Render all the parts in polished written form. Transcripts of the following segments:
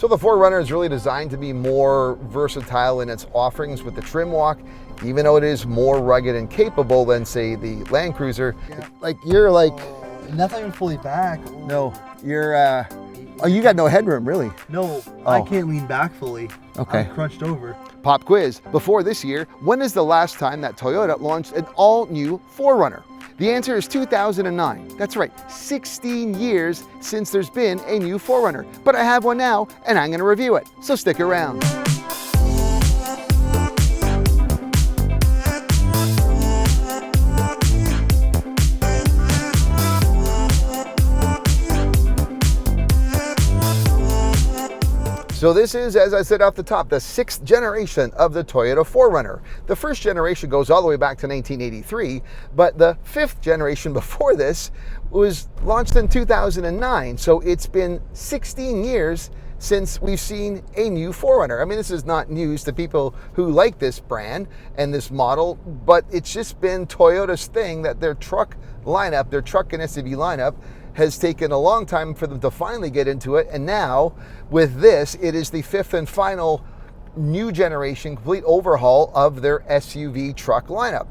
So the 4Runner is really designed to be more versatile in its offerings with the trim walk, even though it is more rugged and capable than, say, the Land Cruiser. Yeah. Like, you're like... Not even fully back. No, you're... Oh, you got no headroom, really? No, Oh. I can't lean back fully. Okay. I'm crunched over. Pop quiz. Before this year, when is the last time that Toyota launched an all-new 4Runner? The answer is 2009. That's right, 16 years since there's been a new 4Runner. But I have one now, and I'm going to review it, so stick around. So this is, as I said off the top, the 6th generation of the Toyota 4Runner. The first generation goes all the way back to 1983, but the 5th generation before this was launched in 2009. So it's been 16 years since we've seen a new 4Runner. I mean, this is not news to people who like this brand and this model, but it's just been Toyota's thing that their truck lineup, their truck and SUV lineup, has taken a long time for them to finally get into it. And now with this, it is the 5th and final new generation complete overhaul of their SUV truck lineup.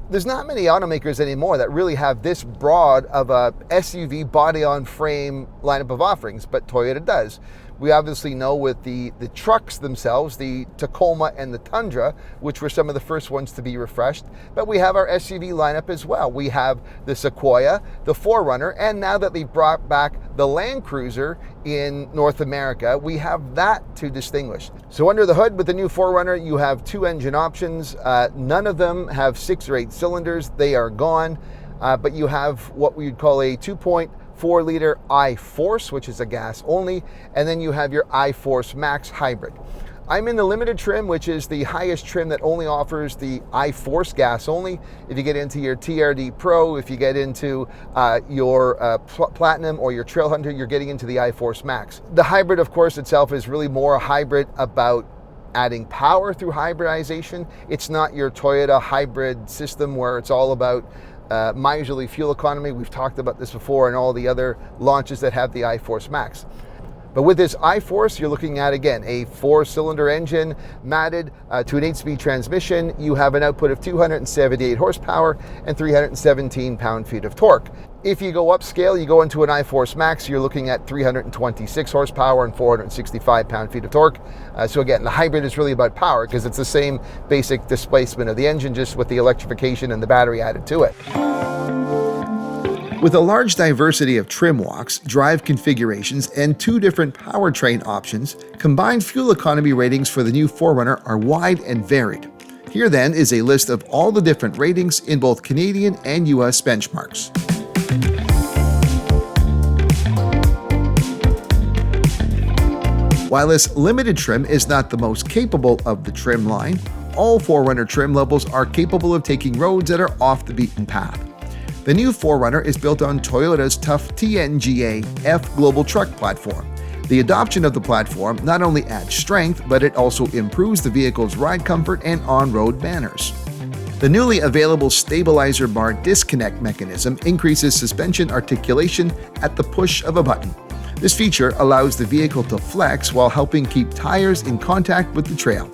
There's not many automakers anymore that really have this broad of a SUV body on frame lineup of offerings, but Toyota does. We obviously know with the trucks themselves, the Tacoma and the Tundra, which were some of the first ones to be refreshed, but we have our SUV lineup as well. We have the Sequoia, the 4Runner, and now that they've brought back the Land Cruiser in North America, we have that to distinguish. So under the hood with the new 4Runner, you have 2 engine options. None of them have 6 or 8 cylinders. They are gone, but you have what we would call a 2.4-liter iForce, which is a gas only, and then you have your iForce Max hybrid. I'm in the limited trim, which is the highest trim that only offers the iForce gas only. If you get into your TRD Pro, if you get into your Platinum or your Trail Hunter, you're getting into the iForce Max. The hybrid, of course, itself is really more a hybrid about adding power through hybridization. It's not your Toyota hybrid system where it's all about miserly fuel economy. We've talked about this before and all the other launches that have the iForce Max. But with this iForce, you're looking at, again, a 4-cylinder engine matted to an 8-speed transmission. You have an output of 278 horsepower and 317 pound-feet of torque. If you go upscale, you go into an iForce Max, you're looking at 326 horsepower and 465 pound-feet of torque. So again, the hybrid is really about power because it's the same basic displacement of the engine, just with the electrification and the battery added to it. With a large diversity of trim walks, drive configurations, and 2 different powertrain options, combined fuel economy ratings for the new 4Runner are wide and varied. Here then is a list of all the different ratings in both Canadian and US benchmarks. While this limited trim is not the most capable of the trim line, all 4Runner trim levels are capable of taking roads that are off the beaten path. The new 4Runner is built on Toyota's tough TNGA-F global truck platform. The adoption of the platform not only adds strength, but it also improves the vehicle's ride comfort and on-road manners. The newly available stabilizer bar disconnect mechanism increases suspension articulation at the push of a button. This feature allows the vehicle to flex while helping keep tires in contact with the trail.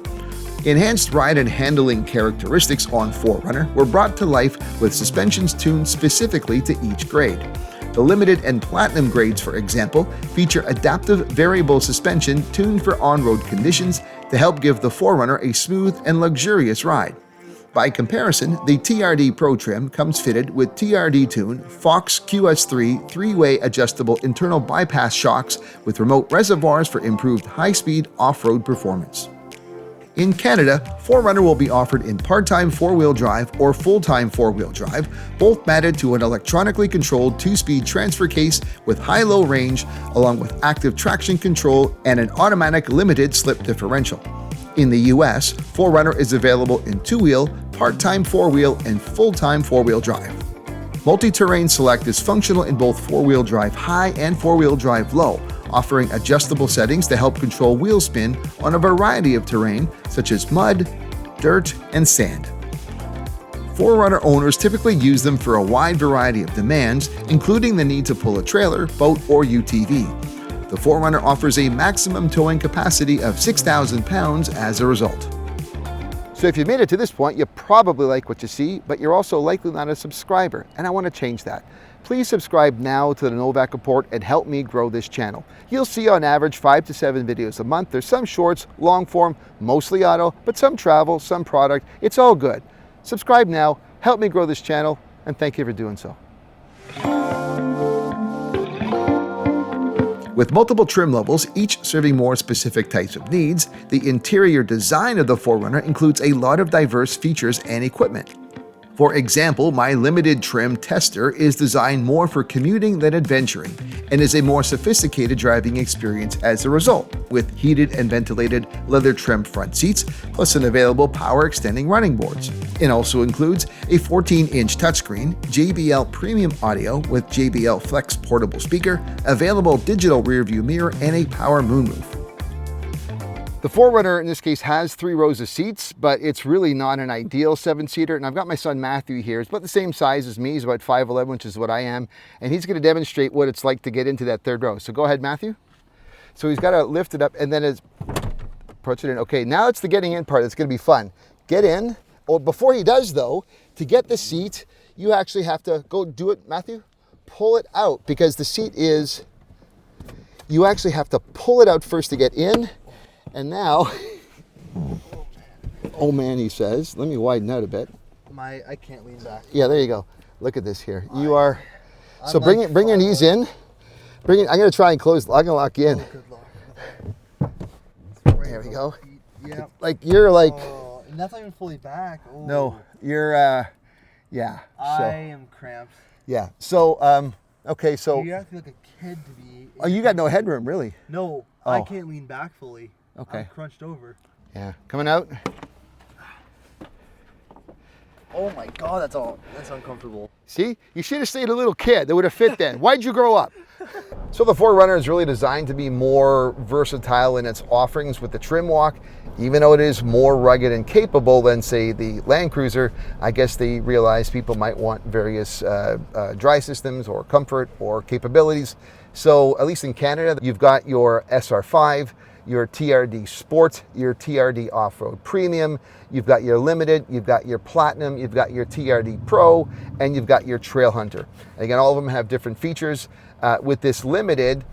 Enhanced ride and handling characteristics on 4Runner were brought to life with suspensions tuned specifically to each grade. The limited and platinum grades, for example, feature adaptive variable suspension tuned for on-road conditions to help give the 4Runner a smooth and luxurious ride. By comparison, the TRD Pro trim comes fitted with TRD Tune Fox QS3 3-way adjustable internal bypass shocks with remote reservoirs for improved high-speed off-road performance. In Canada, 4Runner will be offered in part-time 4-wheel drive or full-time 4-wheel drive, both matted to an electronically controlled 2-speed transfer case with high-low range, along with active traction control and an automatic limited slip differential. In the US, 4Runner is available in 2-wheel, part-time 4-wheel, and full-time 4-wheel drive. Multi-Terrain Select is functional in both 4-wheel drive high and 4-wheel drive low, offering adjustable settings to help control wheel spin on a variety of terrain such as mud, dirt, and sand. 4Runner owners typically use them for a wide variety of demands, including the need to pull a trailer, boat, or UTV. The 4Runner offers a maximum towing capacity of 6,000 pounds as a result. So if you made it to this point, you probably like what you see, but you're also likely not a subscriber, and I want to change that. Please subscribe now to the Novak Report and help me grow this channel. You'll see on average 5 to 7 videos a month. There's some shorts, long form, mostly auto, but some travel, some product. It's all good. Subscribe now, help me grow this channel, and thank you for doing so. With multiple trim levels, each serving more specific types of needs, the interior design of the 4Runner includes a lot of diverse features and equipment. For example, my limited trim Tester is designed more for commuting than adventuring and is a more sophisticated driving experience as a result, with heated and ventilated leather trim front seats, plus an available power extending running boards. It also includes a 14-inch touchscreen, JBL premium audio with JBL Flex portable speaker, available digital rear view mirror, and a power moonroof. The 4Runner in this case has 3 rows of seats, but it's really not an ideal 7-seater. And I've got my son Matthew here. He's about the same size as me. He's about 5'11", which is what I am. And he's going to demonstrate what it's like to get into that 3rd row. So go ahead, Matthew. So he's got to lift it up and then approach it in. Okay, now it's the getting in part. It's going to be fun. Get in. Oh, before he does though, to get the seat, you actually have to go do it, Matthew. Pull it out because the seat is, you actually have to pull it out first to get in. And now, oh man, he says, let me widen out a bit. I can't lean back. Yeah, there you go. Look at this here. You are, so bring your knees in. I'm going to try and close, I'm going to lock you in. Oh, good luck. There we go. Yeah. Like you're like. Oh, and that's not even fully back. Oh. No, you're, yeah. I am cramped. Yeah, so, okay, so. You have to be like a kid to be. Oh, you got no headroom, really? No, Oh. I can't lean back fully. Okay. I'm crunched over. Yeah, coming out. Oh my God, that's uncomfortable. See, you should have stayed a little kid. That would have fit then. Why'd you grow up? So the 4Runner is really designed to be more versatile in its offerings with the trim walk. Even though it is more rugged and capable than, say, the Land Cruiser, I guess they realize people might want various dry systems or comfort or capabilities. So at least in Canada, you've got your SR5, your TRD Sport, your TRD Off-Road Premium, you've got your Limited, you've got your Platinum, you've got your TRD Pro, and you've got your Trail Hunter. And again, all of them have different features. With this Limited,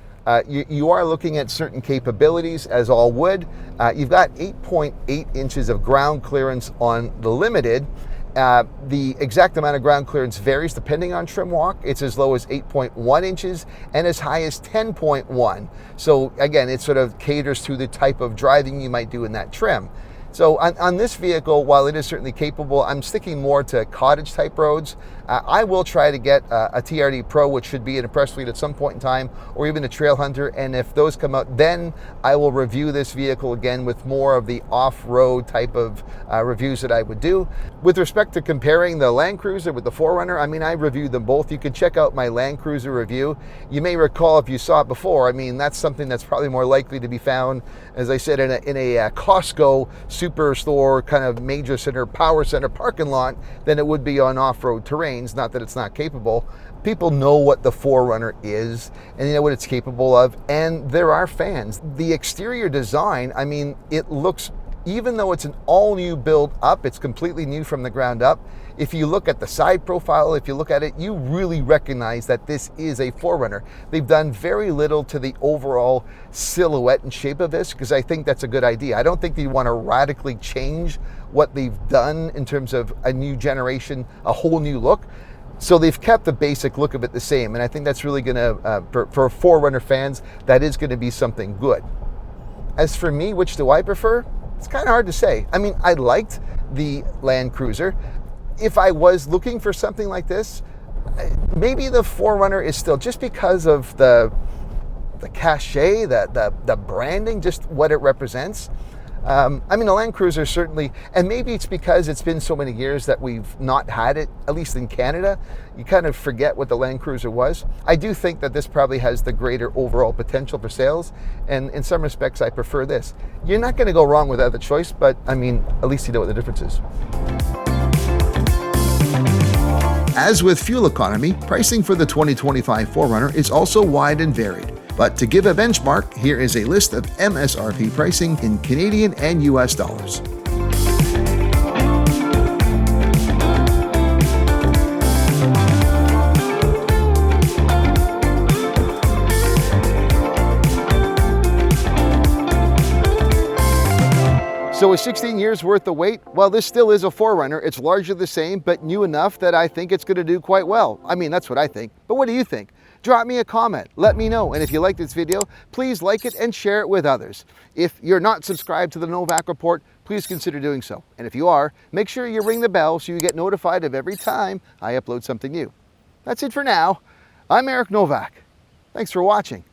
you are looking at certain capabilities, as all would. You've got 8.8 inches of ground clearance on the Limited. The exact amount of ground clearance varies depending on trim walk. It's as low as 8.1 inches and as high as 10.1. So again, it sort of caters to the type of driving you might do in that trim. So on this vehicle, while it is certainly capable, I'm sticking more to cottage type roads. I will try to get a TRD Pro, which should be in a press fleet at some point in time, or even a Trail Hunter. And if those come out, then I will review this vehicle again with more of the off-road type of reviews that I would do. With respect to comparing the Land Cruiser with the 4Runner, I mean, I reviewed them both. You can check out my Land Cruiser review. You may recall if you saw it before, I mean, that's something that's probably more likely to be found, as I said, in a Costco superstore kind of major center, power center parking lot than it would be on off-road terrains. Not that it's not capable. People know what the 4Runner is and they know what it's capable of, and there are fans. The exterior design, I mean, it looks, even though it's an all-new build up, it's completely new from the ground up. If you look at the side profile, if you look at it, you really recognize that this is a 4Runner. They've done very little to the overall silhouette and shape of this, because I think that's a good idea. I don't think they want to radically change what they've done in terms of a new generation, a whole new look. So they've kept the basic look of it the same, and I think that's really going to, for 4Runner fans, that is going to be something good. As for me, which do I prefer? It's kind of hard to say. I mean, I liked the Land Cruiser. If I was looking for something like this, maybe the 4Runner is still, just because of the cachet, the branding, just what it represents. I mean, the Land Cruiser certainly, and maybe it's because it's been so many years that we've not had it, at least in Canada. You kind of forget what the Land Cruiser was. I do think that this probably has the greater overall potential for sales, and in some respects, I prefer this. You're not going to go wrong with either choice, but I mean, at least you know what the difference is. As with fuel economy, pricing for the 2025 4Runner is also wide and varied. But to give a benchmark, here is a list of MSRP pricing in Canadian and US dollars. So with 16 years worth of weight, well, this still is a 4Runner. It's largely the same, but new enough that I think it's gonna do quite well. I mean, that's what I think. But what do you think? Drop me a comment, let me know. And if you like this video, please like it and share it with others. If you're not subscribed to the Novak Report, please consider doing so. And if you are, make sure you ring the bell so you get notified of every time I upload something new. That's it for now. I'm Eric Novak. Thanks for watching.